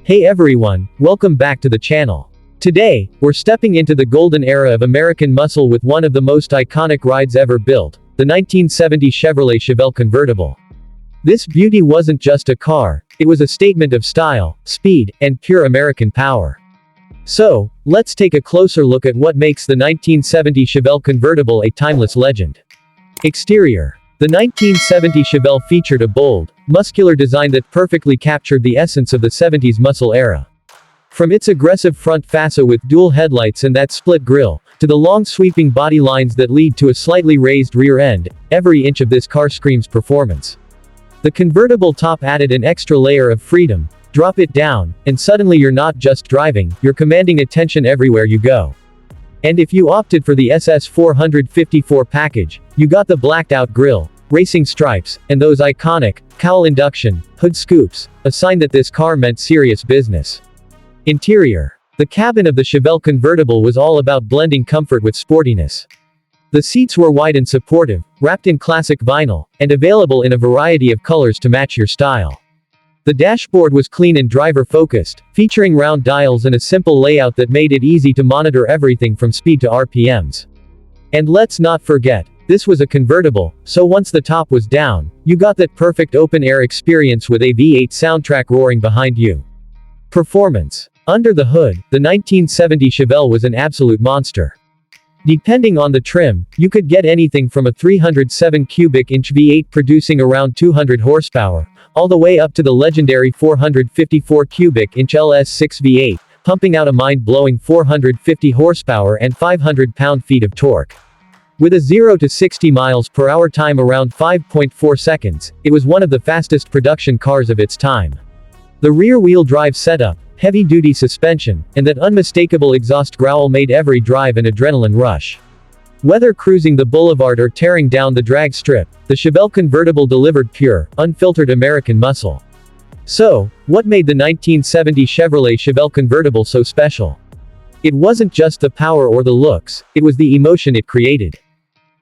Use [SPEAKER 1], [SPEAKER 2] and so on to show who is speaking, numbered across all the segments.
[SPEAKER 1] Hey everyone, welcome back to the channel. Today, we're stepping into the golden era of American muscle with one of the most iconic rides ever built, the 1970 Chevrolet Chevelle Convertible. This beauty wasn't just a car, it was a statement of style, speed, and pure American power. So, let's take a closer look at what makes the 1970 Chevelle Convertible a timeless legend. Exterior. The 1970 Chevelle featured a bold, muscular design that perfectly captured the essence of the 70s muscle era. From its aggressive front fascia with dual headlights and that split grille, to the long sweeping body lines that lead to a slightly raised rear end, every inch of this car screams performance. The convertible top added an extra layer of freedom. Drop it down, and suddenly you're not just driving, you're commanding attention everywhere you go. And if you opted for the SS 454 package, you got the blacked-out grille, racing stripes, and those iconic, cowl induction, hood scoops, a sign that this car meant serious business. Interior. The cabin of the Chevelle Convertible was all about blending comfort with sportiness. The seats were wide and supportive, wrapped in classic vinyl, and available in a variety of colors to match your style. The dashboard was clean and driver-focused, featuring round dials and a simple layout that made it easy to monitor everything from speed to RPMs. And let's not forget, this was a convertible, so once the top was down, you got that perfect open-air experience with a V8 soundtrack roaring behind you. Performance. Under the hood, the 1970 Chevelle was an absolute monster. Depending on the trim, you could get anything from a 307 cubic inch V8 producing around 200 horsepower, all the way up to the legendary 454 cubic inch LS6 V8, pumping out a mind-blowing 450 horsepower and 500 pound-feet of torque. With a 0 to 60 miles per hour time around 5.4 seconds, it was one of the fastest production cars of its time. The rear-wheel drive setup, heavy-duty suspension, and that unmistakable exhaust growl made every drive an adrenaline rush. Whether cruising the boulevard or tearing down the drag strip, the Chevelle Convertible delivered pure, unfiltered American muscle. So, what made the 1970 Chevrolet Chevelle Convertible so special? It wasn't just the power or the looks, it was the emotion it created.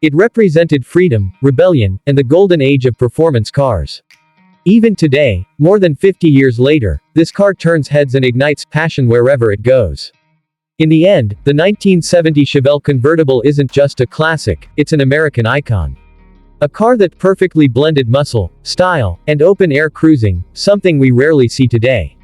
[SPEAKER 1] It represented freedom, rebellion, and the golden age of performance cars. Even today, more than 50 years later, this car turns heads and ignites passion wherever it goes. In the end, the 1970 Chevelle Convertible isn't just a classic, it's an American icon. A car that perfectly blended muscle, style, and open-air cruising, something we rarely see today.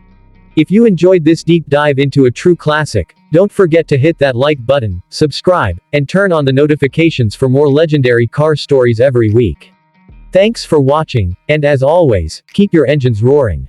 [SPEAKER 1] If you enjoyed this deep dive into a true classic, don't forget to hit that like button, subscribe, and turn on the notifications for more legendary car stories every week. Thanks for watching, and as always, keep your engines roaring.